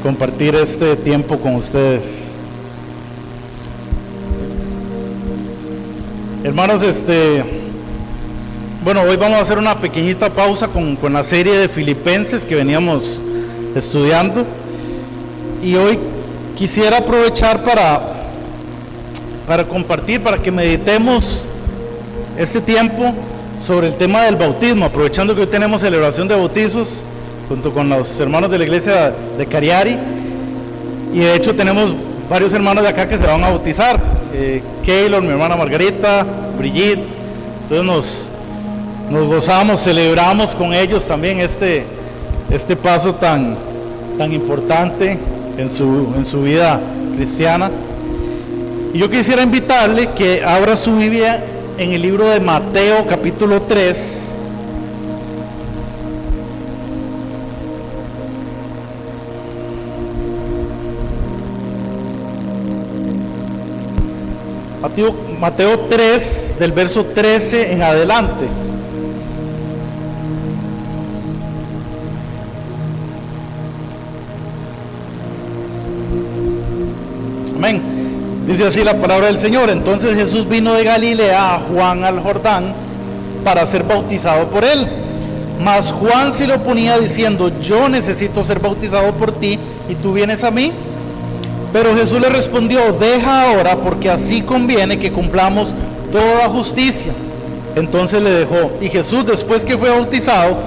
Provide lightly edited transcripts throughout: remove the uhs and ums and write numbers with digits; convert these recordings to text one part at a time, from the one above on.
compartir este tiempo con ustedes. Hermanos, bueno, hoy vamos a hacer una pequeñita pausa con la serie de Filipenses que veníamos estudiando, y hoy quisiera aprovechar para compartir, para que meditemos este tiempo sobre el tema del bautismo, aprovechando que hoy tenemos celebración de bautizos junto con los hermanos de la iglesia de Cariari, y de hecho tenemos varios hermanos de acá que se van a bautizar, Keylor, mi hermana Margarita, Brigitte. Entonces nos gozamos, celebramos con ellos también este paso tan importante en su vida cristiana. Y yo quisiera invitarle que abra su Biblia en el libro de Mateo capítulo 3. Mateo 3, del verso 13 en adelante. Amén. Dice así la palabra del Señor: entonces Jesús vino de Galilea a Juan al Jordán para ser bautizado por él. Mas Juan se lo oponía diciendo: yo necesito ser bautizado por ti, y tú vienes a mí. Pero Jesús le respondió: deja ahora, porque así conviene que cumplamos toda justicia. Entonces le dejó. Y Jesús, después que fue bautizado,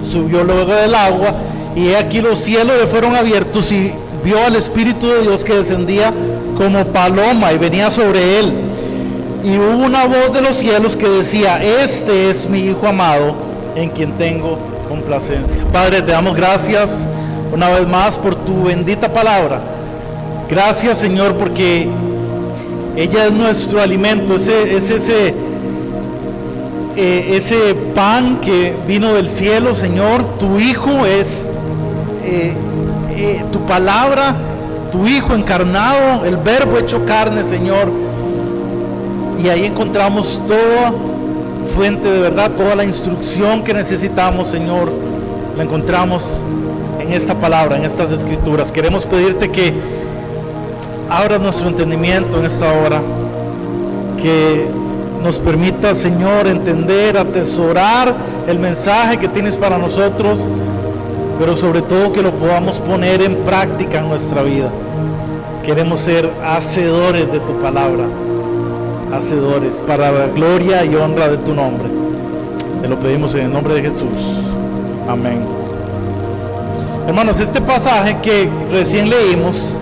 subió luego del agua, y he aquí los cielos le fueron abiertos, y vio al Espíritu de Dios que descendía como paloma y venía sobre él. Y hubo una voz de los cielos que decía: este es mi Hijo amado, en quien tengo complacencia. Padre, te damos gracias una vez más por tu bendita palabra. Gracias, Señor, porque ella es nuestro alimento, ese pan que vino del cielo, Señor. Tu Hijo es tu palabra, tu Hijo encarnado, el Verbo hecho carne, Señor. Y ahí encontramos toda fuente de verdad, toda la instrucción que necesitamos, Señor. La encontramos en esta palabra, en estas escrituras. Queremos pedirte que abra nuestro entendimiento en esta hora, que nos permita, Señor, entender, atesorar el mensaje que tienes para nosotros, pero sobre todo que lo podamos poner en práctica en nuestra vida. Queremos ser hacedores de tu palabra, hacedores para la gloria y honra de tu nombre. Te lo pedimos en el nombre de Jesús. Amén. Hermanos, este pasaje que recién leímos,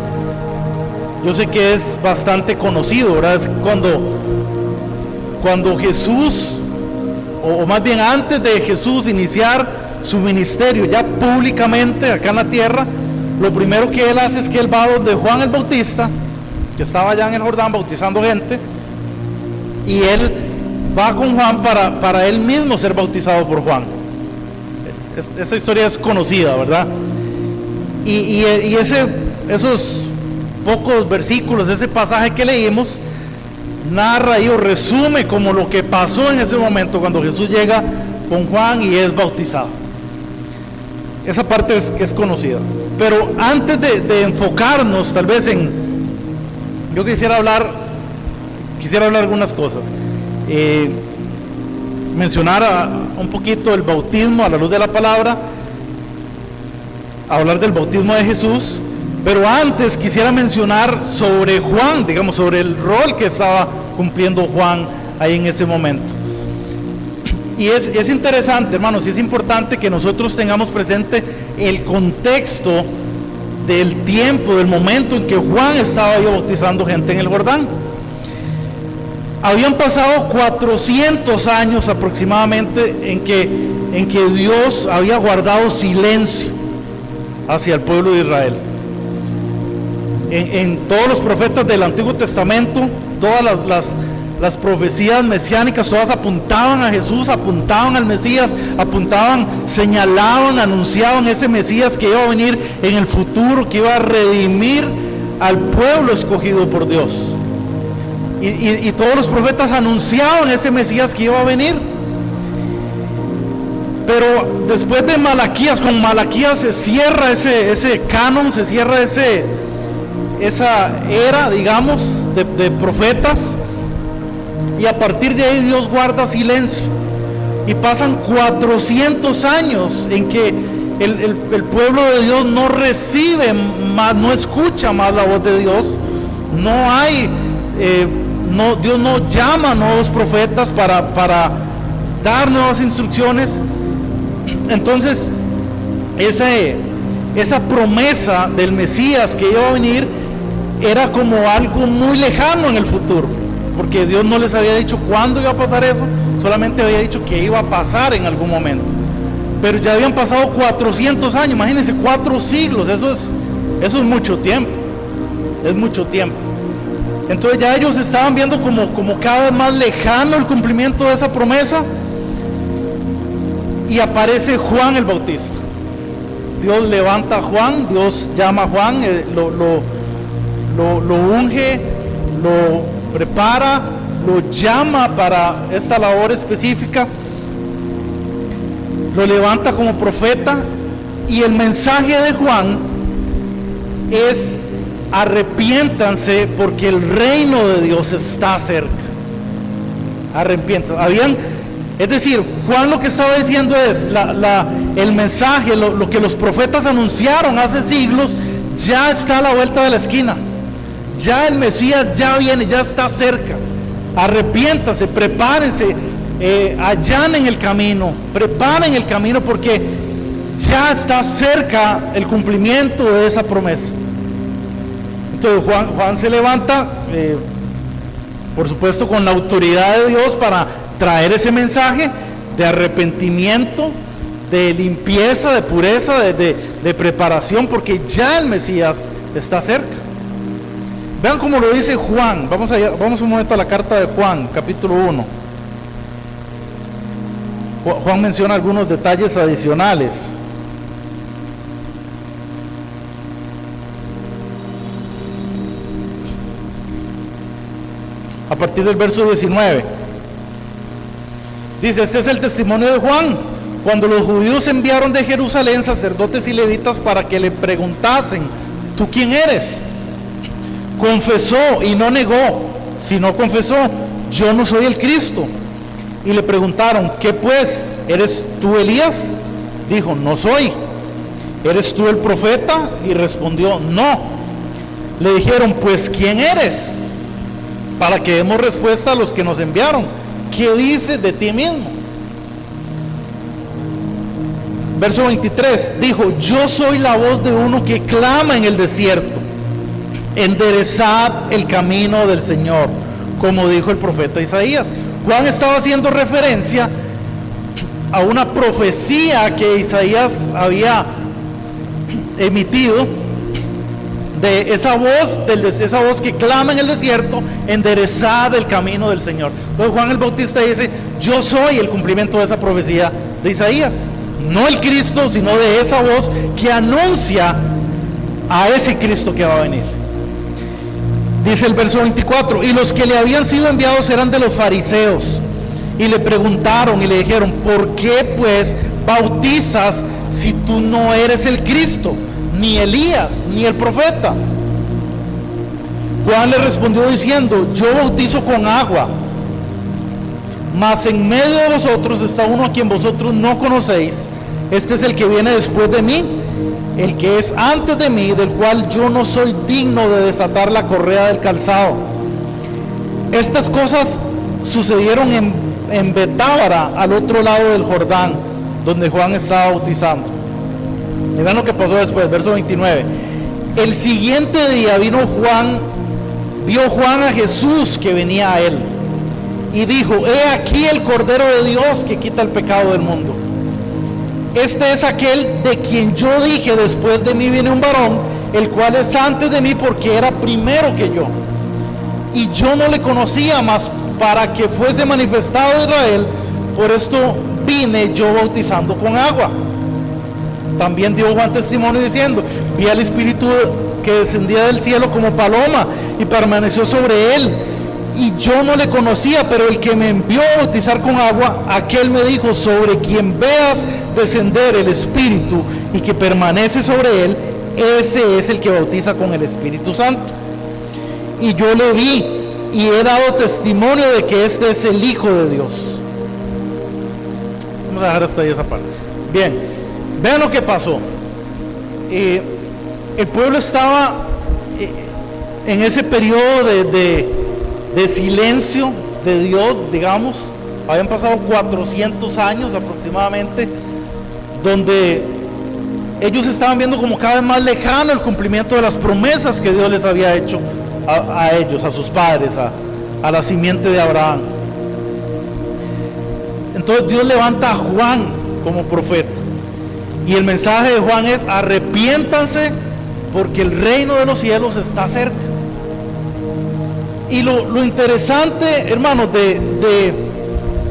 yo sé que es bastante conocido, ¿verdad? Es cuando Jesús, o más bien antes de Jesús iniciar su ministerio ya públicamente acá en la tierra, lo primero que él hace es que él va donde Juan el Bautista, que estaba allá en el Jordán bautizando gente, y él va con Juan para él mismo ser bautizado por Juan. Esa historia es conocida, ¿verdad? Y esos pocos versículos, ese pasaje que leímos, narra y resume como lo que pasó en ese momento cuando Jesús llega con Juan y es bautizado. Esa parte es conocida. Pero antes de enfocarnos tal vez yo quisiera hablar algunas cosas. Mencionar un poquito el bautismo a la luz de la palabra, hablar del bautismo de Jesús. Pero antes quisiera mencionar sobre Juan, digamos, sobre el rol que estaba cumpliendo Juan ahí en ese momento. Y es interesante, hermanos, y es importante que nosotros tengamos presente el contexto del tiempo, del momento en que Juan estaba ahí bautizando gente en el Jordán. Habían pasado 400 años aproximadamente en que Dios había guardado silencio hacia el pueblo de Israel. En todos los profetas del Antiguo Testamento, todas las profecías mesiánicas, todas apuntaban a Jesús, apuntaban al Mesías, señalaban, anunciaban ese Mesías que iba a venir en el futuro, que iba a redimir al pueblo escogido por Dios. Y todos los profetas anunciaban ese Mesías que iba a venir. Pero después de Malaquías, con Malaquías se cierra ese canon, se cierra esa era, digamos, de profetas, y a partir de ahí Dios guarda silencio, y pasan 400 años en que el pueblo de Dios no recibe más, no escucha más la voz de Dios. No hay, Dios no llama a nuevos profetas para dar nuevas instrucciones. Entonces esa promesa del Mesías que iba a venir era como algo muy lejano en el futuro, porque Dios no les había dicho cuándo iba a pasar eso, solamente había dicho que iba a pasar en algún momento. Pero ya habían pasado 400 años, imagínense, 4 siglos, eso es mucho tiempo, es mucho tiempo. Entonces ya ellos estaban viendo como cada vez más lejano el cumplimiento de esa promesa, y aparece Juan el Bautista. Dios levanta a Juan, Dios llama a Juan, lo unge, lo prepara, lo llama para esta labor específica, lo levanta como profeta, y el mensaje de Juan es: arrepiéntanse porque el reino de Dios está cerca. Arrepiéntanse. Es decir, Juan lo que estaba diciendo es el mensaje, lo que los profetas anunciaron hace siglos, ya está a la vuelta de la esquina. Ya el Mesías ya viene, ya está cerca. Arrepiéntanse, prepárense, allanen el camino, preparen el camino, porque ya está cerca el cumplimiento de esa promesa. Entonces Juan se levanta, por supuesto con la autoridad de Dios, para traer ese mensaje de arrepentimiento, de limpieza, de pureza, de preparación, porque ya el Mesías está cerca. Vean cómo lo dice Juan. Vamos un momento a la carta de Juan, capítulo 1. Juan menciona algunos detalles adicionales. A partir del verso 19 dice: este es el testimonio de Juan, cuando los judíos enviaron de Jerusalén sacerdotes y levitas para que le preguntasen: ¿tú quién eres? Confesó y no negó, sino confesó: yo no soy el Cristo. Y le preguntaron: ¿qué pues? ¿Eres tú Elías? Dijo: no soy. ¿Eres tú el profeta? Y respondió: no. Le dijeron: pues ¿quién eres? Para que demos respuesta a los que nos enviaron. ¿Qué dices de ti mismo? Verso 23, dijo: yo soy la voz de uno que clama en el desierto, enderezad el camino del Señor, como dijo el profeta Isaías. Juan estaba haciendo referencia a una profecía que Isaías había emitido, de esa voz que clama en el desierto: enderezad el camino del Señor. Entonces Juan el Bautista dice: yo soy el cumplimiento de esa profecía de Isaías, no el Cristo, sino de esa voz que anuncia a ese Cristo que va a venir. Dice el verso 24: y los que le habían sido enviados eran de los fariseos, y le preguntaron y le dijeron: ¿por qué pues bautizas si tú no eres el Cristo, ni Elías, ni el profeta? Juan le respondió diciendo: yo bautizo con agua, mas en medio de vosotros está uno a quien vosotros no conocéis. Este es el que viene después de mí, el que es antes de mí, del cual yo no soy digno de desatar la correa del calzado. Estas cosas sucedieron en Betábara, al otro lado del Jordán, donde Juan estaba bautizando. Y vean lo que pasó después, verso 29. El siguiente día vio Juan a Jesús que venía a él, y dijo: he aquí el Cordero de Dios que quita el pecado del mundo. Este es aquel de quien yo dije: después de mí viene un varón, el cual es antes de mí, porque era primero que yo. Y yo no le conocía, mas para que fuese manifestado Israel, por esto vine yo bautizando con agua. También dio Juan testimonio diciendo: vi al Espíritu que descendía del cielo como paloma y permaneció sobre él, y yo no le conocía, pero el que me envió a bautizar con agua, aquel me dijo, sobre quien veas descender el Espíritu y que permanece sobre él, ese es el que bautiza con el Espíritu Santo. Y yo le vi y he dado testimonio de que este es el Hijo de Dios. Vamos a dejar hasta ahí esa parte. Bien, vean lo que pasó. El pueblo estaba en ese periodo de silencio de Dios, digamos. Habían pasado 400 años aproximadamente, donde ellos estaban viendo como cada vez más lejano el cumplimiento de las promesas que Dios les había hecho a ellos, a sus padres, a la simiente de Abraham. Entonces Dios levanta a Juan como profeta, y el mensaje de Juan es: arrepiéntanse porque el reino de los cielos está cerca. Y lo interesante, hermanos, de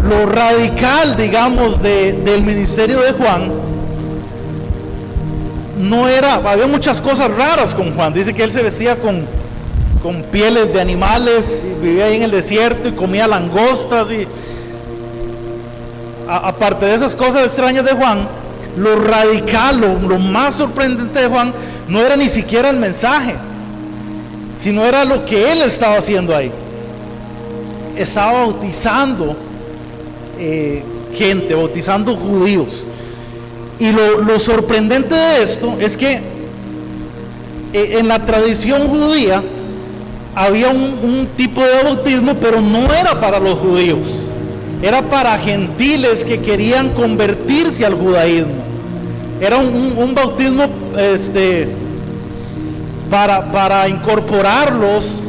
lo radical, digamos, del ministerio de Juan, no era, había muchas cosas raras con Juan. Dice que él se vestía con pieles de animales, y vivía ahí en el desierto y comía langostas, y aparte de esas cosas extrañas de Juan, lo radical, lo más sorprendente de Juan no era ni siquiera el mensaje, sino era lo que él estaba haciendo ahí. Estaba bautizando gente, bautizando judíos. Y lo sorprendente de esto es que en la tradición judía había un tipo de bautismo, pero no era para los judíos, era para gentiles que querían convertirse al judaísmo. Era un bautismo para incorporarlos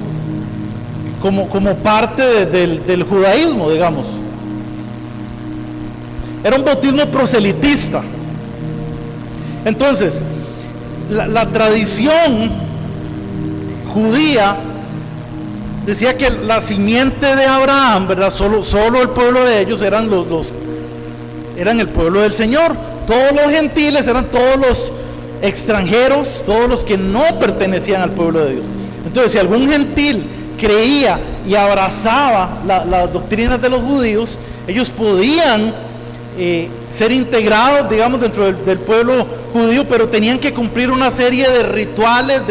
como parte del judaísmo, digamos. Era un bautismo proselitista. Entonces, la tradición judía decía que la simiente de Abraham, ¿verdad? Solo el pueblo de ellos eran eran el pueblo del Señor. Todos los gentiles eran todos los extranjeros, todos los que no pertenecían al pueblo de Dios. Entonces, si algún gentil creía y abrazaba las doctrinas de los judíos, ellos podían ser integrados, digamos, dentro del pueblo judío, pero tenían que cumplir una serie de rituales,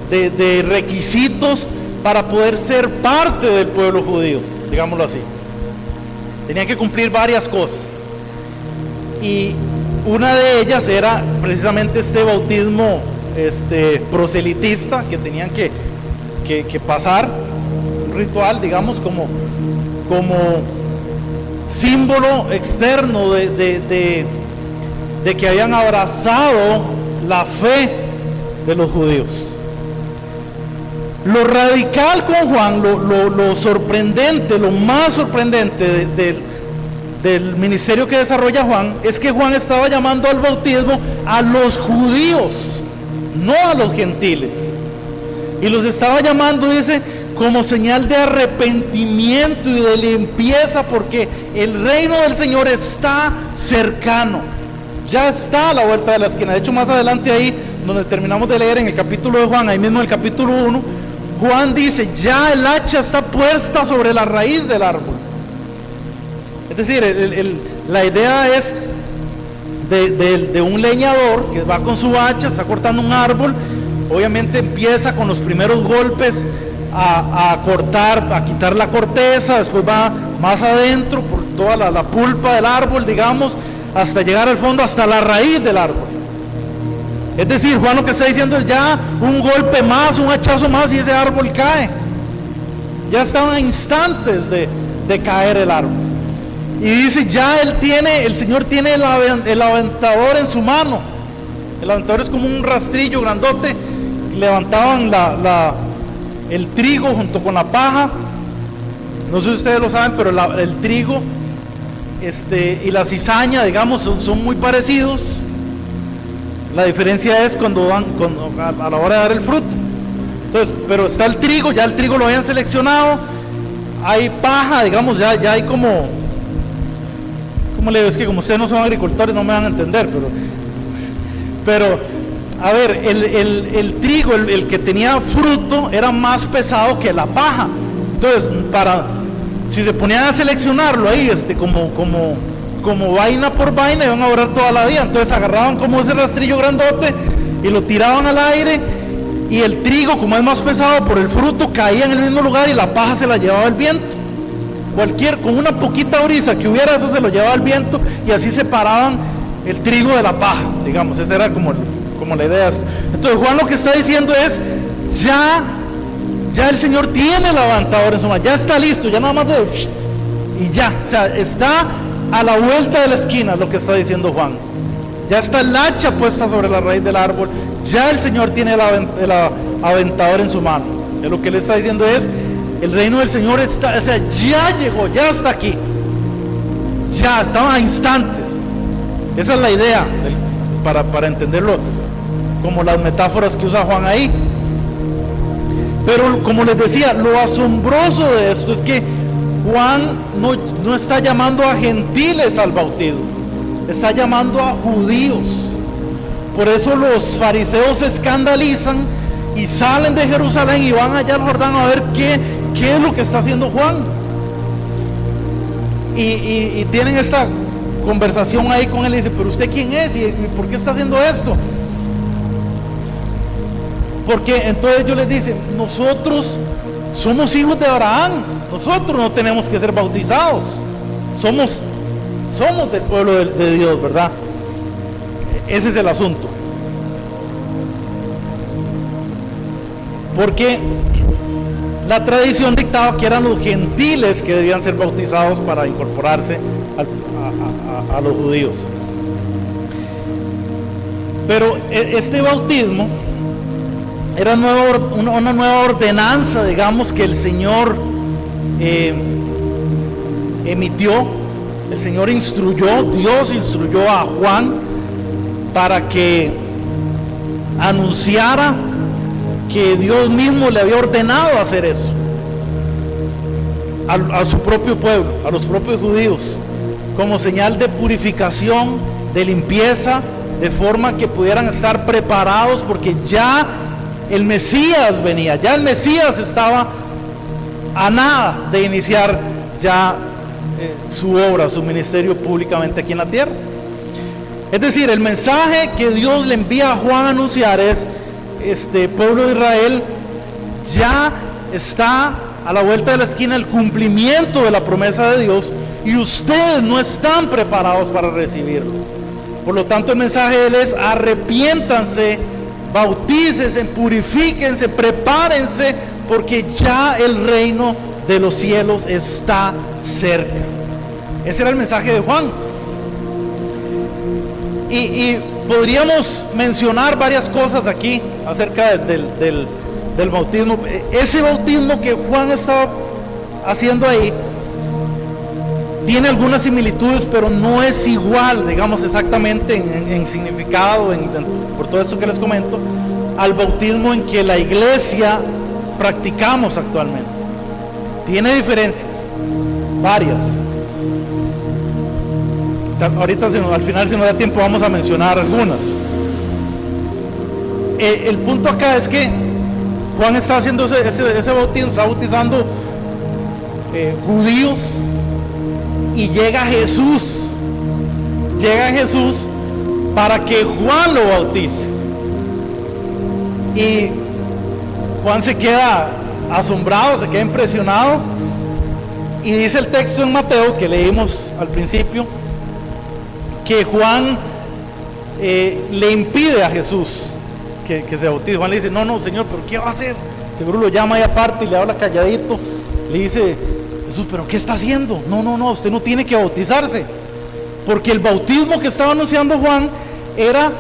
de requisitos para poder ser parte del pueblo judío, digámoslo así. Tenían que cumplir varias cosas, y una de ellas era precisamente este bautismo proselitista, que tenían que pasar un ritual, digamos, como símbolo externo de que habían abrazado la fe de los judíos. Lo radical con Juan, lo sorprendente, lo más sorprendente del ministerio que desarrolla Juan, es que Juan estaba llamando al bautismo a los judíos, no a los gentiles. Y los estaba llamando, dice, como señal de arrepentimiento y de limpieza, porque el reino del Señor está cercano, ya está a la vuelta de la esquina. De hecho, más adelante ahí, donde terminamos de leer en el capítulo de Juan, ahí mismo en el capítulo 1, Juan dice: ya el hacha está puesta sobre la raíz del árbol. Es decir, la idea es de un leñador que va con su hacha, está cortando un árbol. Obviamente empieza con los primeros golpes a cortar, a quitar la corteza, después va más adentro por toda la pulpa del árbol, digamos, hasta llegar al fondo, hasta la raíz del árbol. Es decir, Juan lo que está diciendo es: ya un golpe más, un hachazo más y ese árbol cae. Ya estaban a instantes de caer el árbol. Y dice: ya el Señor tiene el aventador en su mano. El aventador es como un rastrillo grandote. Levantaban el trigo junto con la paja. No sé si ustedes lo saben, pero el trigo y la cizaña, digamos, son muy parecidos. La diferencia es cuando a la hora de dar el fruto. Entonces, pero está el trigo, ya el trigo lo habían seleccionado. Hay paja, digamos, ya hay como le digo, es que como ustedes no son agricultores no me van a entender, pero a ver, el trigo, el que tenía fruto, era más pesado que la paja. Entonces, si se ponían a seleccionarlo ahí, como vaina por vaina, iban a durar toda la vida. Entonces agarraban como ese rastrillo grandote y lo tiraban al aire, y el trigo, como es más pesado por el fruto, caía en el mismo lugar y la paja se la llevaba el viento. Con una poquita brisa que hubiera, eso se lo llevaba el viento, y así separaban el trigo de la paja, digamos. Esa era como la idea. Entonces Juan lo que está diciendo es, ya el Señor tiene el aventador en su mano, ya está listo, ya nada más y ya, o sea, está a la vuelta de la esquina, lo que está diciendo Juan. Ya está el hacha puesta sobre la raíz del árbol, ya el Señor tiene el aventador en su mano. Y lo que le está diciendo es, el reino del Señor está, o sea, ya llegó, ya está aquí, ya estaban a instantes. Esa es la idea, para entenderlo, como las metáforas que usa Juan ahí. Pero como les decía, lo asombroso de esto es que Juan no está llamando a gentiles al bautismo, está llamando a judíos. Por eso los fariseos se escandalizan y salen de Jerusalén y van allá al Jordán a ver qué es lo que está haciendo Juan. Y tienen esta conversación ahí con él y dicen, pero usted quién es y por qué está haciendo esto. Porque entonces ellos les dicen, nosotros somos hijos de Abraham, nosotros no tenemos que ser bautizados, somos del pueblo de Dios, ¿verdad? Ese es el asunto. Porque la tradición dictaba que eran los gentiles que debían ser bautizados para incorporarse a los judíos. Pero este bautismo era una nueva ordenanza, digamos, que el Señor emitió. El Señor Dios instruyó a Juan para que anunciara que Dios mismo le había ordenado hacer eso a su propio pueblo, a los propios judíos, como señal de purificación, de limpieza, de forma que pudieran estar preparados, porque ya el Mesías venía, ya el Mesías estaba a nada de iniciar ya su obra, su ministerio públicamente aquí en la tierra. Es decir, el mensaje que Dios le envía a Juan a anunciar es, pueblo de Israel, ya está a la vuelta de la esquina el cumplimiento de la promesa de Dios, y ustedes no están preparados para recibirlo. Por lo tanto, el mensaje de él es: arrepiéntanse, bautícense, purifíquense, prepárense, porque ya el reino de los cielos está cerca. Ese era el mensaje de Juan. Y podríamos mencionar varias cosas aquí acerca del bautismo. Ese bautismo que Juan estaba haciendo ahí tiene algunas similitudes, pero no es igual, digamos, exactamente en significado, por todo esto que les comento, al bautismo en que la iglesia practicamos actualmente. Tiene diferencias, varias. Ahorita, al final, si nos da tiempo, vamos a mencionar algunas. El punto acá es que Juan está haciendo ese bautismo, está bautizando judíos, y llega Jesús para que Juan lo bautice. Y Juan se queda asombrado, se queda impresionado, y dice el texto en Mateo que leímos al principio, que Juan le impide a Jesús que se bautice. Juan le dice: no, Señor, pero ¿qué va a hacer? Seguro lo llama ahí aparte y le habla calladito. Le dice: Jesús, ¿pero qué está haciendo? No, usted no tiene que bautizarse. Porque el bautismo que estaba anunciando Juan era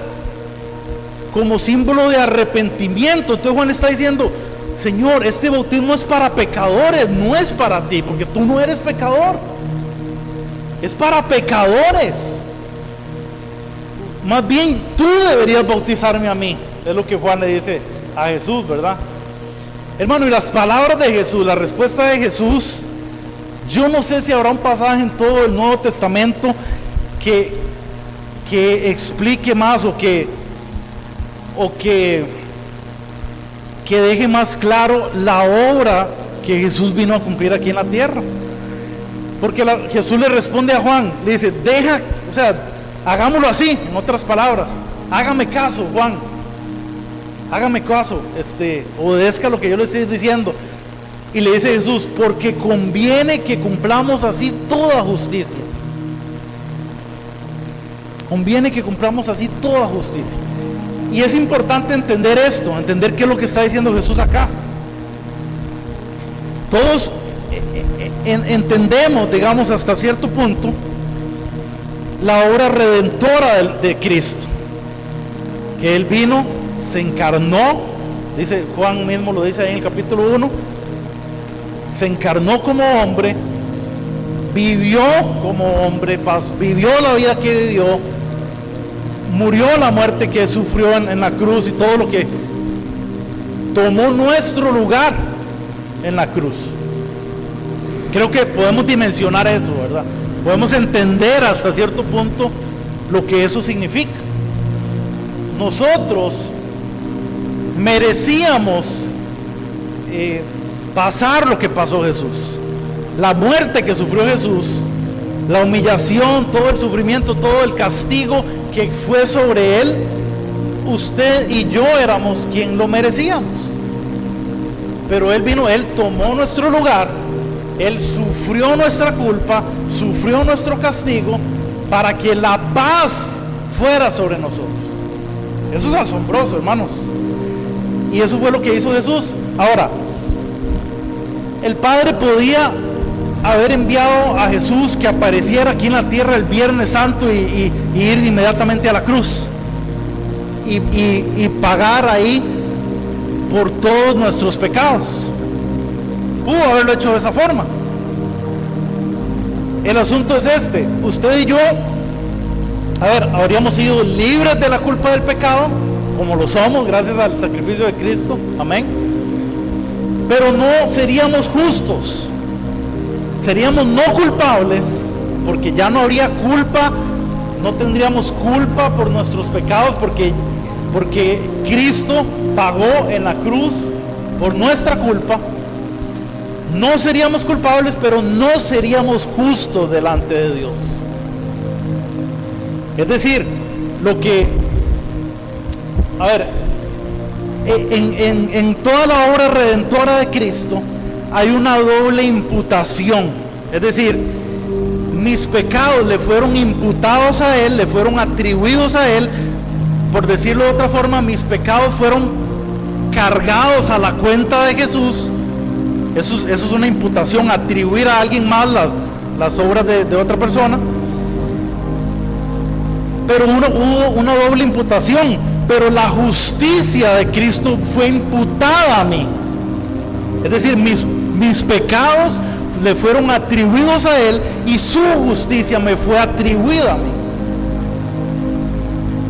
como símbolo de arrepentimiento. Entonces Juan está diciendo: Señor, este bautismo es para pecadores, no es para ti, porque tú no eres pecador. Es para pecadores. Más bien tú deberías bautizarme a mí. Es lo que Juan le dice a Jesús, ¿verdad? Hermano, y las palabras de Jesús, la respuesta de Jesús, yo no sé si habrá un pasaje en todo el Nuevo Testamento que explique más o que deje más claro la obra que Jesús vino a cumplir aquí en la tierra. Porque Jesús le responde a Juan, le dice, hagámoslo así, en otras palabras, hágame caso, Juan, hágame caso, obedezca lo que yo le estoy diciendo. Y le dice Jesús, porque conviene que cumplamos así toda justicia. Conviene que cumplamos así toda justicia. Y es importante entender esto, entender qué es lo que está diciendo Jesús acá. Todos entendemos, digamos, hasta cierto punto, la obra redentora de Cristo. Que Él vino, se encarnó, dice Juan mismo, lo dice ahí en el capítulo 1, se encarnó como hombre, vivió como hombre, vivió la vida que vivió, murió la muerte que sufrió en la cruz y todo lo que tomó nuestro lugar en la cruz. Creo que podemos dimensionar eso, ¿verdad? Podemos entender hasta cierto punto lo que eso significa. Nosotros merecíamos pasar lo que pasó Jesús, la muerte que sufrió Jesús, la humillación, todo el sufrimiento, todo el castigo que fue sobre Él. Usted y yo éramos quien lo merecíamos, pero Él vino, Él tomó nuestro lugar, Él sufrió nuestra culpa, sufrió nuestro castigo para que la paz fuera sobre nosotros. Eso es asombroso, hermanos, y eso fue lo que hizo Jesús. Ahora, el Padre podía haber enviado a Jesús que apareciera aquí en la tierra el Viernes Santo y ir inmediatamente a la cruz y pagar ahí por todos nuestros pecados. Pudo haberlo hecho de esa forma. El asunto es usted y yo, habríamos sido libres de la culpa del pecado, como lo somos gracias al sacrificio de Cristo, amén. Pero no seríamos justos, seríamos no culpables, porque ya no habría culpa, no tendríamos culpa por nuestros pecados, porque Cristo pagó en la cruz por nuestra culpa. No seríamos culpables, pero no seríamos justos delante de Dios. Es decir, en toda la obra redentora de Cristo hay una doble imputación. Es decir, mis pecados le fueron imputados a Él, le fueron atribuidos a Él. Por decirlo de otra forma, mis pecados fueron cargados a la cuenta de Jesús. Eso es una imputación, atribuir a alguien más las obras de otra persona. Pero hubo una doble imputación. Pero la justicia de Cristo fue imputada a mí. Es decir, mis pecados le fueron atribuidos a Él y su justicia me fue atribuida a mí.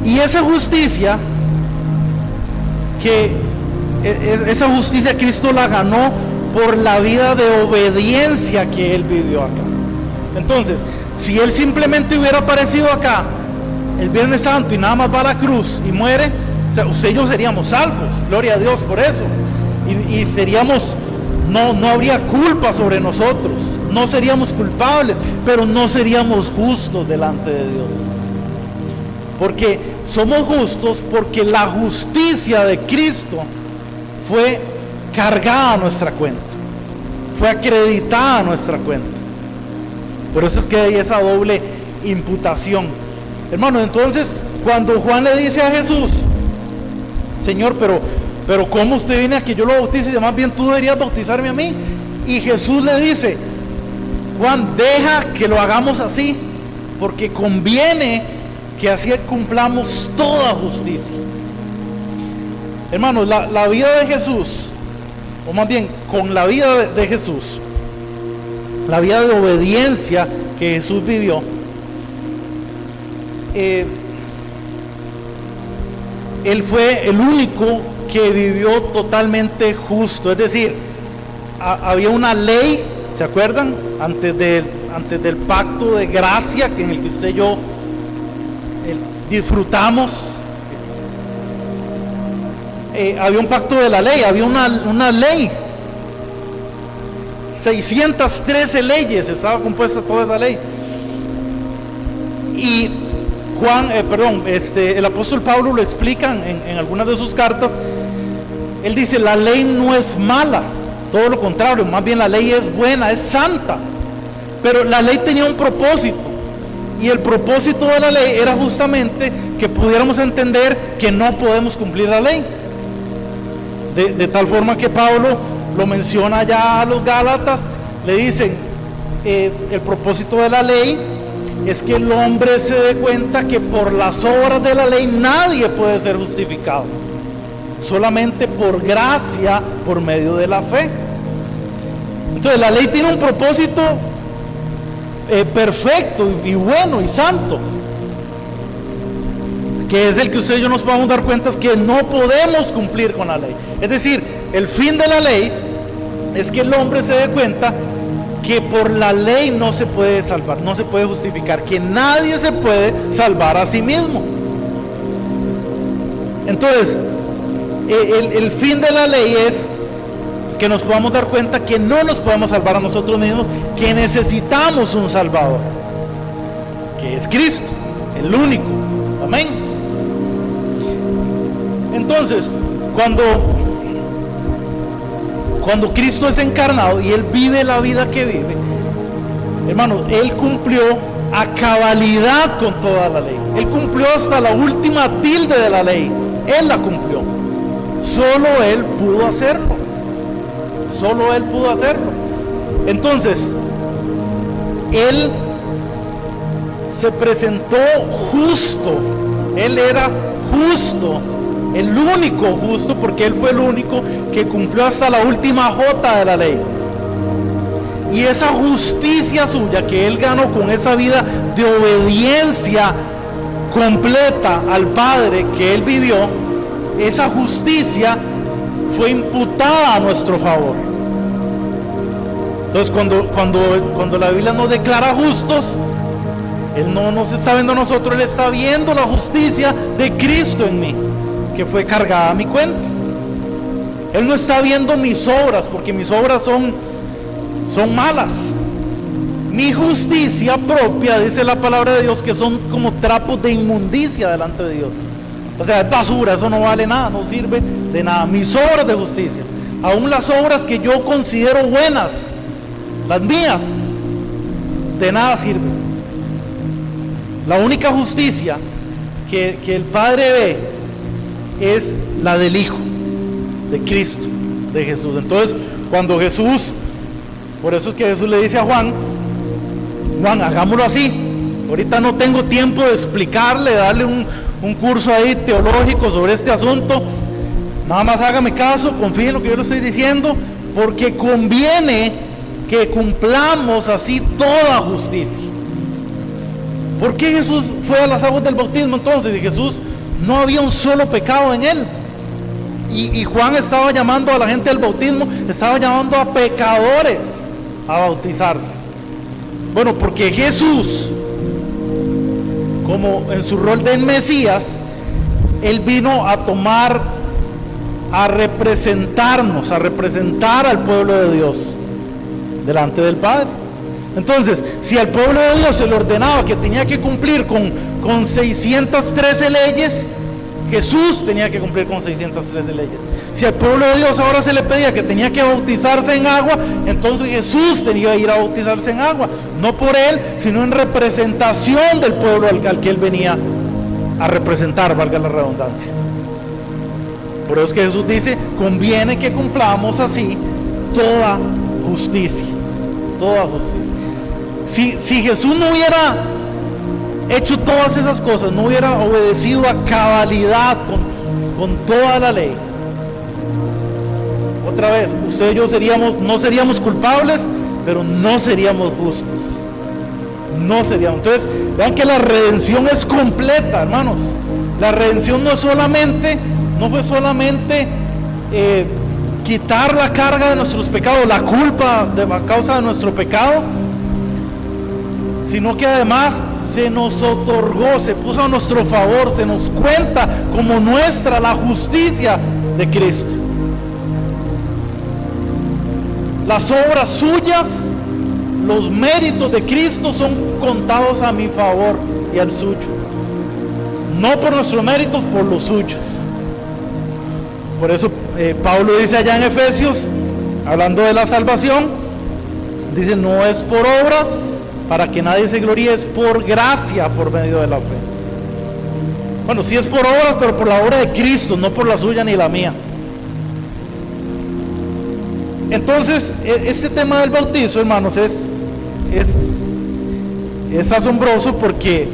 Y esa justicia, esa justicia Cristo la ganó por la vida de obediencia que Él vivió acá. Entonces, si Él simplemente hubiera aparecido acá el Viernes Santo y nada más va a la cruz y muere, usted y yo seríamos salvos, gloria a Dios por eso, y seríamos, no habría culpa sobre nosotros, no seríamos culpables, pero no seríamos justos delante de Dios, porque somos justos porque la justicia de Cristo fue cargada a nuestra cuenta, fue acreditada a nuestra cuenta. Por eso es que hay esa doble imputación. Hermano, entonces cuando Juan le dice a Jesús, Señor, pero ¿cómo usted viene a que yo lo bautice? Y más bien tú deberías bautizarme a mí. Y Jesús le dice, Juan, deja que lo hagamos así, porque conviene que así cumplamos toda justicia. Hermanos, la vida de Jesús, o más bien con la vida de Jesús, la vida de obediencia que Jesús vivió, Él fue el único que vivió totalmente justo. Es decir, había una ley, ¿se acuerdan? Antes del pacto de gracia en el que usted y yo disfrutamos. Había un pacto de la ley, había una ley. 613 leyes estaba compuesta toda esa ley. Y el apóstol Pablo lo explica en algunas de sus cartas. Él dice: la ley no es mala, todo lo contrario, más bien la ley es buena, es santa. Pero la ley tenía un propósito, y el propósito de la ley era justamente que pudiéramos entender que no podemos cumplir la ley. De tal forma que Pablo lo menciona ya a los Gálatas, le dicen, el propósito de la ley es que el hombre se dé cuenta que por las obras de la ley nadie puede ser justificado, solamente por gracia, por medio de la fe. Entonces la ley tiene un propósito perfecto y bueno y santo, que es el que usted y yo nos podamos dar cuenta, es que no podemos cumplir con la ley. Es decir, el fin de la ley es que el hombre se dé cuenta que por la ley no se puede salvar, no se puede justificar, que nadie se puede salvar a sí mismo. Entonces, el fin de la ley es que nos podamos dar cuenta que no nos podemos salvar a nosotros mismos, que necesitamos un Salvador, que es Cristo, el único. Amén. Entonces, cuando Cristo es encarnado y Él vive la vida que vive, hermanos, Él cumplió a cabalidad con toda la ley. Él cumplió hasta la última tilde de la ley. Él la cumplió. Solo Él pudo hacerlo. Solo Él pudo hacerlo. Entonces, Él se presentó justo. Él era justo, el único justo, porque Él fue el único que cumplió hasta la última jota de la ley. Y esa justicia suya que Él ganó con esa vida de obediencia completa al Padre que Él vivió, esa justicia fue imputada a nuestro favor. Entonces cuando la Biblia nos declara justos, Él no nos está viendo a nosotros, Él está viendo la justicia de Cristo en mí, que fue cargada a mi cuenta. Él no está viendo mis obras, porque mis obras son malas. Mi justicia propia, dice la palabra de Dios, que son como trapos de inmundicia delante de Dios. O sea, es basura, eso no vale nada, no sirve de nada. Mis obras de justicia, aún las obras que yo considero buenas, las mías, de nada sirven. La única justicia que el Padre ve es la del Hijo, de Cristo, de Jesús. Entonces, cuando Jesús, por eso es que Jesús le dice a Juan, hagámoslo así. Ahorita no tengo tiempo de explicarle, darle un curso ahí teológico sobre este asunto. Nada más hágame caso, confíe en lo que yo le estoy diciendo, porque conviene que cumplamos así toda justicia. ¿Por qué Jesús fue a las aguas del bautismo entonces? Y Jesús, no había un solo pecado en Él. Y Juan estaba llamando a la gente del bautismo, estaba llamando a pecadores a bautizarse. Bueno, porque Jesús, como en su rol de Mesías, Él vino a representarnos, a representar al pueblo de Dios delante del Padre. Entonces, si al pueblo de Dios se le ordenaba que tenía que cumplir con 613 leyes, Jesús tenía que cumplir con 613 leyes. Si al pueblo de Dios ahora se le pedía que tenía que bautizarse en agua, entonces Jesús tenía que ir a bautizarse en agua, no por Él, sino en representación del pueblo al que Él venía a representar, valga la redundancia. Por eso es que Jesús dice, conviene que cumplamos así toda justicia, toda justicia. Si Jesús no hubiera hecho todas esas cosas, no hubiera obedecido a cabalidad con toda la ley, otra vez, usted y yo no seríamos culpables, pero no seríamos justos. No seríamos. Entonces, vean que la redención es completa, hermanos. La redención no fue solamente quitar la carga de nuestros pecados, la culpa a causa de nuestro pecado, sino que además se nos otorgó, se puso a nuestro favor, se nos cuenta como nuestra la justicia de Cristo. Las obras suyas, los méritos de Cristo son contados a mi favor y al suyo. No por nuestros méritos, por los suyos. Por eso Pablo dice allá en Efesios, hablando de la salvación, dice: no es por obras para que nadie se gloríe, es por gracia por medio de la fe. Bueno, sí es por obras, pero por la obra de Cristo, no por la suya ni la mía. Entonces, este tema del bautizo, hermanos, es asombroso, porque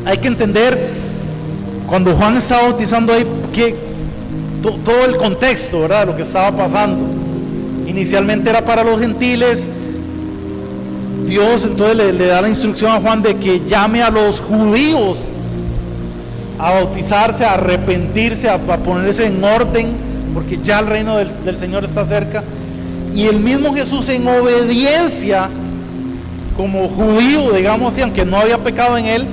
hay que entender, cuando Juan estaba bautizando ahí, que todo el contexto, ¿verdad?, lo que estaba pasando. Inicialmente era para los gentiles. Dios entonces le da la instrucción a Juan de que llame a los judíos a bautizarse, a arrepentirse, a ponerse en orden, porque ya el reino del Señor está cerca. Y el mismo Jesús, en obediencia, como judío, digamos así, aunque no había pecado en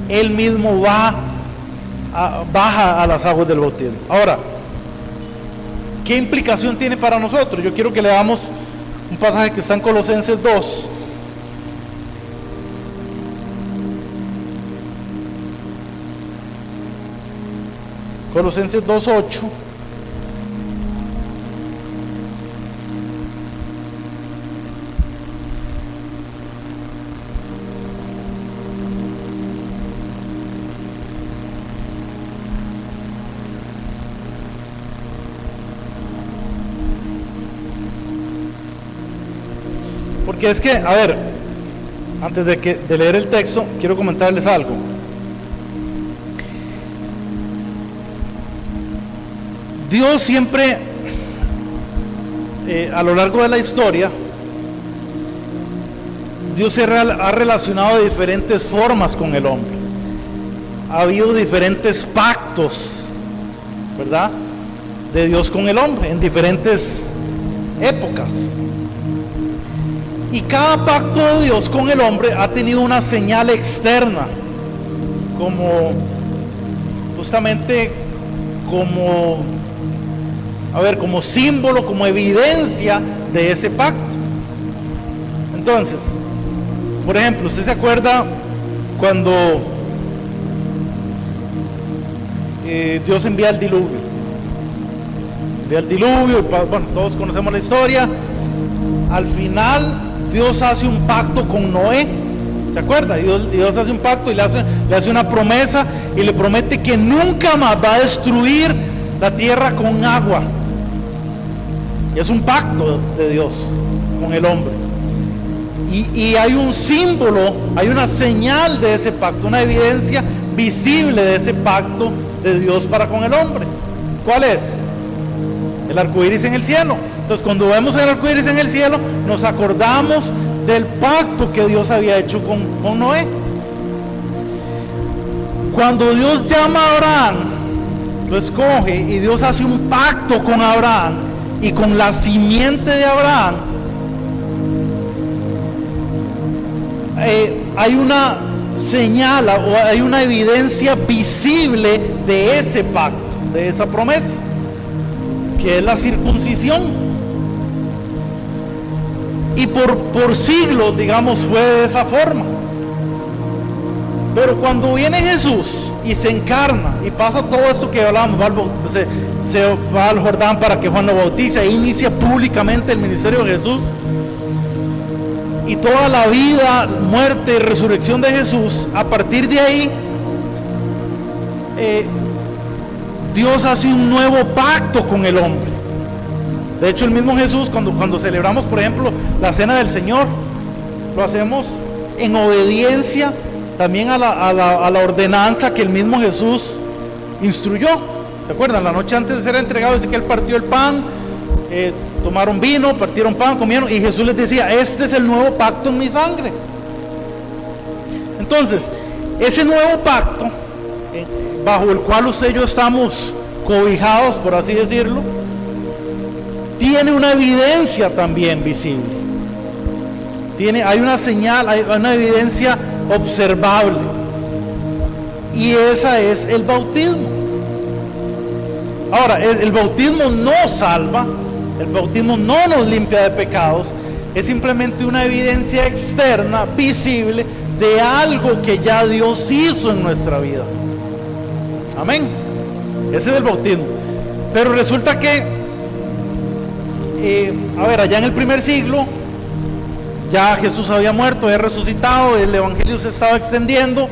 él mismo baja a las aguas del bautismo. Ahora, ¿qué implicación tiene para nosotros? Yo quiero que leamos un pasaje que está en Colosenses 2. Colosenses 2:8. Porque es que, a ver, antes de leer el texto, quiero comentarles algo. Dios siempre, a lo largo de la historia, Dios se ha relacionado de diferentes formas con el hombre. Ha habido diferentes pactos, ¿verdad?, de Dios con el hombre en diferentes épocas. Y cada pacto de Dios con el hombre ha tenido una señal externa, como justamente como símbolo, como evidencia de ese pacto. Entonces, por ejemplo, ¿usted se acuerda cuando Dios envía el diluvio? Envía el diluvio, bueno, todos conocemos la historia. Al final, Dios hace un pacto con Noé. ¿Se acuerda? Dios hace un pacto y le hace una promesa, y le promete que nunca más va a destruir la tierra con agua. Y es un pacto de Dios con el hombre. Y hay un símbolo, hay una señal de ese pacto, una evidencia visible de ese pacto de Dios para con el hombre. ¿Cuál es? El arco iris en el cielo. Entonces, cuando vemos el arco iris en el cielo, nos acordamos del pacto que Dios había hecho con Noé. Cuando Dios llama a Abraham, lo escoge, y Dios hace un pacto con Abraham y con la simiente de Abraham, hay una señal o hay una evidencia visible de ese pacto, de esa promesa, que es la circuncisión. Y por siglos, digamos, fue de esa forma. Pero cuando viene Jesús y se encarna y pasa todo esto que hablamos, se va al Jordán para que Juan lo bautice, e inicia públicamente el ministerio de Jesús, y toda la vida, muerte y resurrección de Jesús, a partir de ahí, Dios hace un nuevo pacto con el hombre. De hecho, el mismo Jesús, cuando celebramos, por ejemplo, la Cena del Señor, lo hacemos en obediencia también a la ordenanza que el mismo Jesús instruyó. ¿Se acuerdan? La noche antes de ser entregado, dice que Él partió el pan, tomaron vino, partieron pan, comieron, y Jesús les decía: este es el nuevo pacto en mi sangre. Entonces, ese nuevo pacto, bajo el cual usted y yo estamos cobijados, por así decirlo, tiene una evidencia también visible. Hay una señal, hay una evidencia observable, y esa es el bautismo. Ahora, el bautismo no salva, El bautismo no nos limpia de pecados, es simplemente una evidencia externa, visible, de algo que ya Dios hizo en nuestra vida. Amén. Ese es el bautismo. Pero resulta que, allá en el primer siglo, ya Jesús había muerto, había resucitado, el evangelio se estaba extendiendo,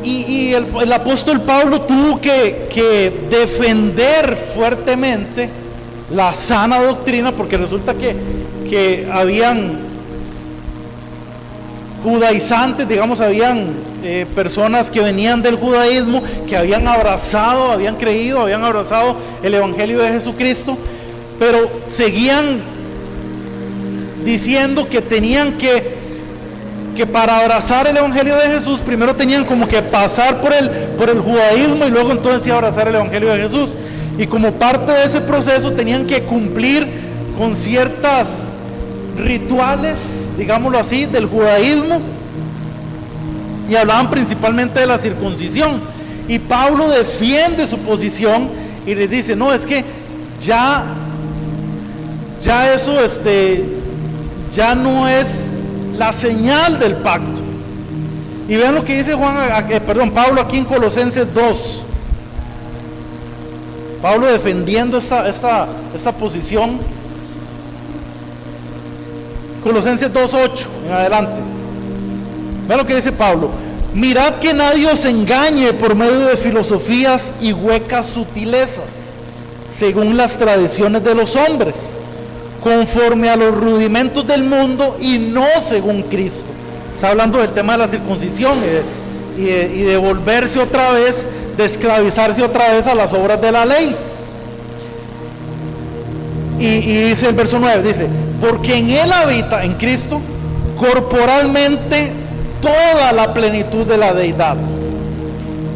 y el apóstol Pablo tuvo que defender fuertemente la sana doctrina, porque resulta que habían judaizantes, digamos, habían personas que venían del judaísmo, que habían abrazado, habían creído, habían abrazado el evangelio de Jesucristo, pero seguían diciendo que tenían que para abrazar el evangelio de Jesús, primero tenían como que pasar por el judaísmo y luego entonces sí abrazar el evangelio de Jesús. Y como parte de ese proceso tenían que cumplir con ciertas rituales, digámoslo así, del judaísmo, y hablaban principalmente de la circuncisión. Y Pablo defiende su posición y les dice: no, es que ya eso ya no es la señal del pacto. Y vean lo que dice Pablo aquí en Colosenses 2. Pablo defendiendo esa posición. Colosenses 2:8 en adelante. Vean lo que dice Pablo: mirad que nadie os engañe por medio de filosofías y huecas sutilezas, según las tradiciones de los hombres, conforme a los rudimentos del mundo y no según Cristo. Está hablando del tema de la circuncisión y de volverse otra vez, de esclavizarse otra vez a las obras de la ley. Y dice el verso 9, dice: porque en él habita, en Cristo, corporalmente toda la plenitud de la deidad,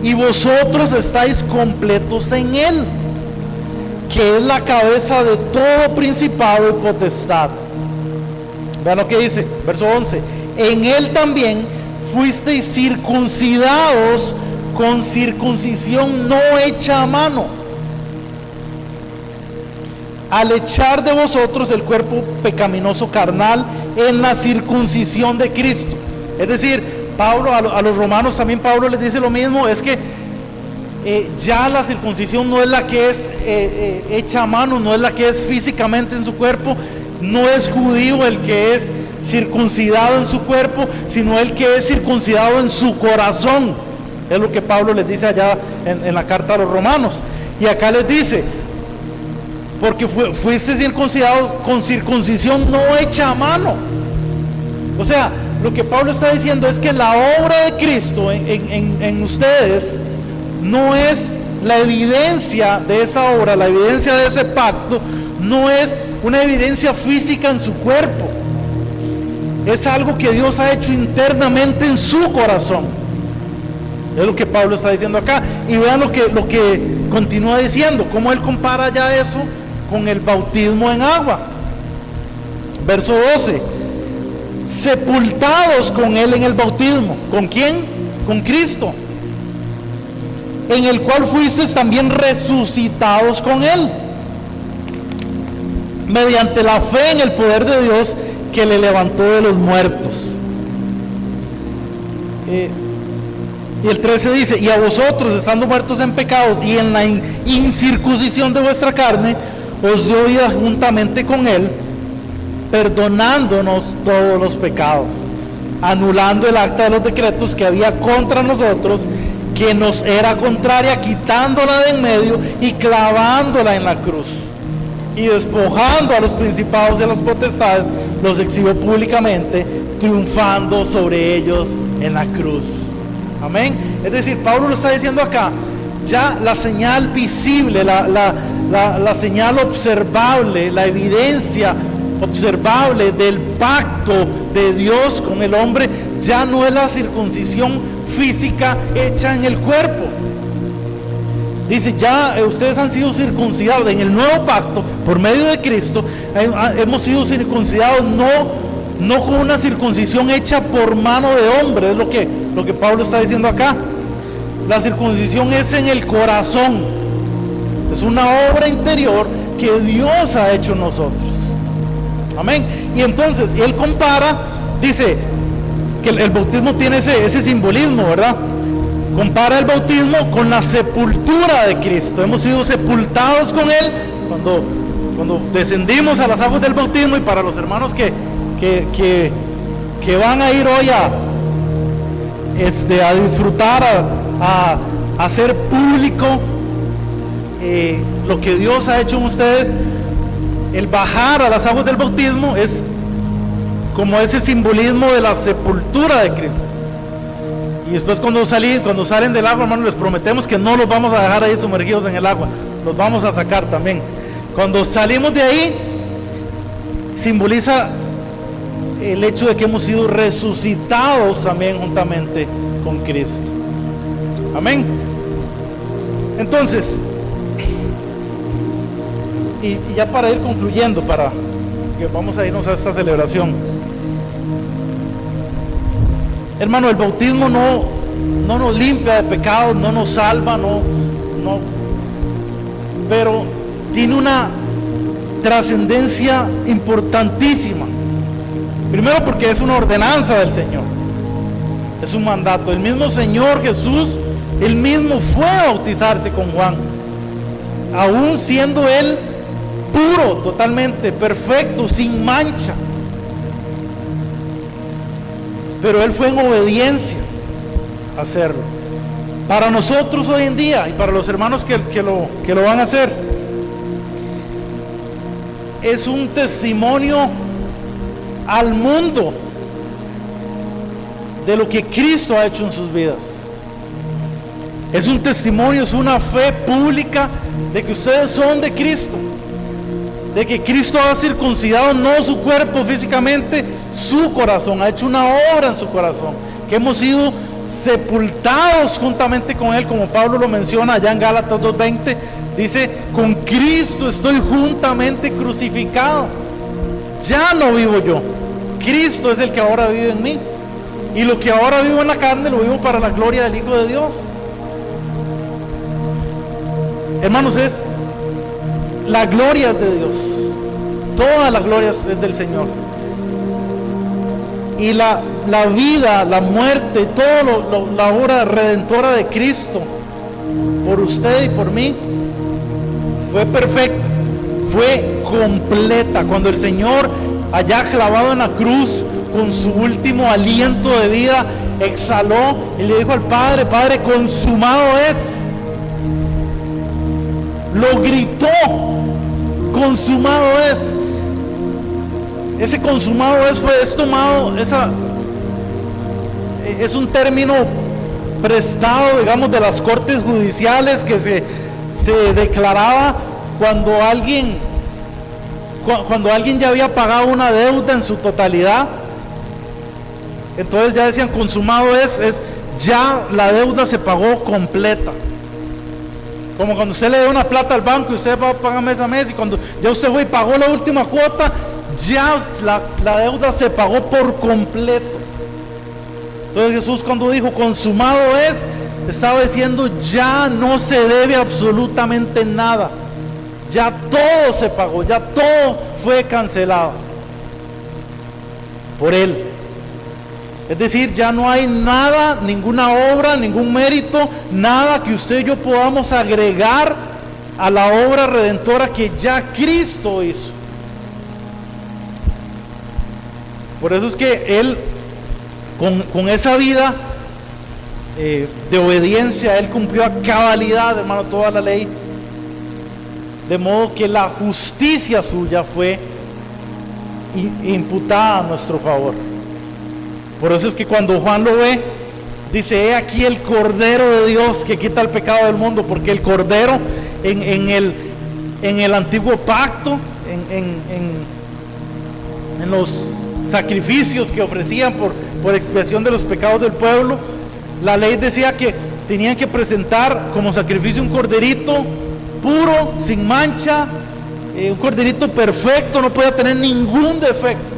y vosotros estáis completos en él, que es la cabeza de todo principado y potestad. Vean lo que dice, verso 11: en él también fuisteis circuncidados con circuncisión no hecha a mano, al echar de vosotros el cuerpo pecaminoso carnal en la circuncisión de Cristo. Es decir, Pablo a los romanos también Pablo les dice lo mismo, es que ya la circuncisión no es la que es hecha a mano, no es la que es físicamente en su cuerpo, no es judío el que es circuncidado en su cuerpo, sino el que es circuncidado en su corazón. Es lo que Pablo les dice allá en la carta a los romanos. Y acá les dice: porque fuiste circuncidado con circuncisión no hecha a mano. O sea, lo que Pablo está diciendo es que la obra de Cristo en ustedes no es la evidencia de esa obra, la evidencia de ese pacto, no es una evidencia física en su cuerpo, es algo que Dios ha hecho internamente en su corazón. Es lo que Pablo está diciendo acá. Y vean lo que continúa diciendo, cómo él compara ya eso con el bautismo en agua. Verso 12: sepultados con él en el bautismo. ¿Con quién? Con Cristo, en el cual fuisteis también resucitados con él, mediante la fe en el poder de Dios que le levantó de los muertos. Y el 13 dice: y a vosotros, estando muertos en pecados y en la incircuncisión de vuestra carne, os dio vida juntamente con él, perdonándonos todos los pecados, anulando el acta de los decretos que había contra nosotros, que nos era contraria, quitándola de en medio y clavándola en la cruz. Y despojando a los principados de las potestades, los exhibió públicamente, triunfando sobre ellos en la cruz. Amén. Es decir, Pablo lo está diciendo acá, ya la señal visible, la señal observable, la evidencia observable del pacto de Dios con el hombre, ya no es la circuncisión física hecha en el cuerpo. Dice: ya ustedes han sido circuncidados en el nuevo pacto por medio de Cristo. Hemos sido circuncidados no con una circuncisión hecha por mano de hombre. Es lo que Pablo está diciendo acá. La circuncisión es en el corazón. Es una obra interior que Dios ha hecho en nosotros. Amén. Y entonces Él compara, dice que el bautismo tiene ese simbolismo, ¿verdad? Compara el bautismo con la sepultura de Cristo. Hemos sido sepultados con Él cuando descendimos a las aguas del bautismo. Y para los hermanos que van a ir hoy a disfrutar, a hacer público lo que Dios ha hecho en ustedes, el bajar a las aguas del bautismo es como ese simbolismo de la sepultura de Cristo. Y después cuando salen del agua, hermanos, les prometemos que no los vamos a dejar ahí sumergidos en el agua, los vamos a sacar también. Cuando salimos de ahí, simboliza el hecho de que hemos sido resucitados también juntamente con Cristo. Amén. Entonces, y ya para ir concluyendo, para que vamos a irnos a esta celebración, hermano, el bautismo no nos limpia de pecados, no nos salva, no, pero tiene una trascendencia importantísima. Primero porque es una ordenanza del Señor, es un mandato. El mismo Señor Jesús, Él mismo fue a bautizarse con Juan, aún siendo Él puro, totalmente perfecto, sin mancha. Pero Él fue en obediencia a hacerlo. Para nosotros hoy en día, y para los hermanos que lo van a hacer, es un testimonio al mundo de lo que Cristo ha hecho en sus vidas. Es un testimonio, es una fe pública de que ustedes son de Cristo, de que Cristo ha circuncidado no su cuerpo físicamente, su corazón, ha hecho una obra en su corazón, que hemos sido sepultados juntamente con Él, como Pablo lo menciona allá en Gálatas 2:20, dice: con Cristo estoy juntamente crucificado, ya no vivo yo, Cristo es el que ahora vive en mí, y lo que ahora vivo en la carne lo vivo para la gloria del Hijo de Dios. Hermanos, la gloria es de Dios, toda la gloria es del Señor, y la vida, la muerte, toda la obra redentora de Cristo por usted y por mí fue perfecta, fue completa. Cuando el Señor, allá clavado en la cruz, con su último aliento de vida, exhaló y le dijo al Padre: Padre, consumado es. Lo gritó: consumado es. Ese consumado es tomado, es un término prestado, digamos, de las cortes judiciales, que se declaraba cuando alguien ya había pagado una deuda en su totalidad. Entonces ya decían: consumado es ya la deuda se pagó completa. Como cuando usted le da una plata al banco y usted va a pagar mes a mes, y cuando ya usted fue y pagó la última cuota, ya la deuda se pagó por completo. Entonces Jesús, cuando dijo consumado es, estaba diciendo: ya no se debe absolutamente nada, ya todo se pagó, ya todo fue cancelado por Él. Es decir, ya no hay nada, ninguna obra, ningún mérito, nada que usted y yo podamos agregar a la obra redentora que ya Cristo hizo. Por eso es que Él, con esa vida de obediencia, Él cumplió a cabalidad, hermano, toda la ley, de modo que la justicia suya fue imputada a nuestro favor. Por eso es que cuando Juan lo ve, dice: he aquí el Cordero de Dios que quita el pecado del mundo. Porque el Cordero en el antiguo pacto, en los sacrificios que ofrecían por expiación de los pecados del pueblo, la ley decía que tenían que presentar como sacrificio un corderito puro, sin mancha, un corderito perfecto, no podía tener ningún defecto.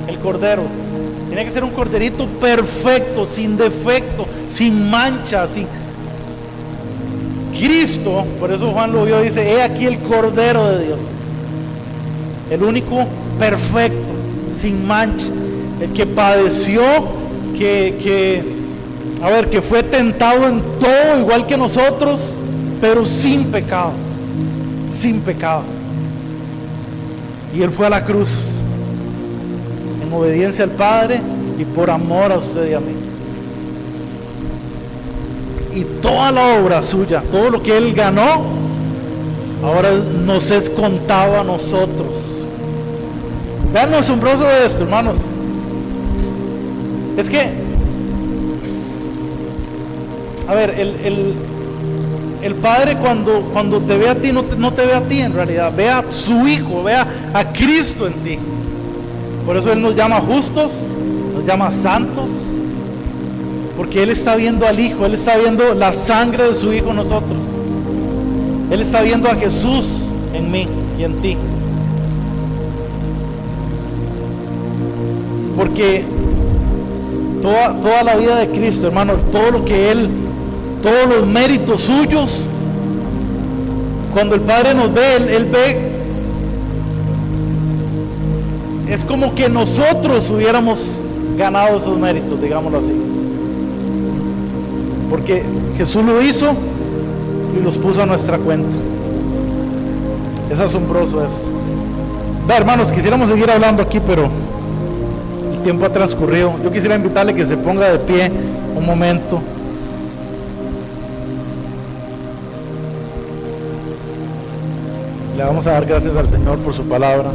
El cordero tenía que ser un corderito perfecto, sin defecto, sin mancha, Cristo, por eso Juan lo vio, dice, he aquí el Cordero de Dios, el único perfecto, sin mancha, el que padeció, que fue tentado en todo igual que nosotros, pero sin pecado, sin pecado. Y Él fue a la cruz en obediencia al Padre y por amor a usted y a mí. Y toda la obra suya, todo lo que Él ganó, ahora nos es contado a nosotros. Vean lo asombroso de esto, hermanos. Es que, a ver, el Padre cuando te ve a ti, no te ve a ti en realidad, ve a su Hijo, ve a Cristo en ti. Por eso Él nos llama justos, nos llama santos, porque Él está viendo al Hijo, Él está viendo la sangre de su Hijo en nosotros. Él está viendo a Jesús en mí y en ti. Porque toda la vida de Cristo, hermano, todo lo que Él, todos los méritos suyos, cuando el Padre nos ve, Él ve, es como que nosotros hubiéramos ganado esos méritos, digámoslo así. Porque Jesús lo hizo y los puso a nuestra cuenta. Es asombroso esto. Ve, hermanos, quisiéramos seguir hablando aquí, pero el tiempo ha transcurrido. Yo quisiera invitarle que se ponga de pie un momento. Le vamos a dar gracias al Señor por su palabra.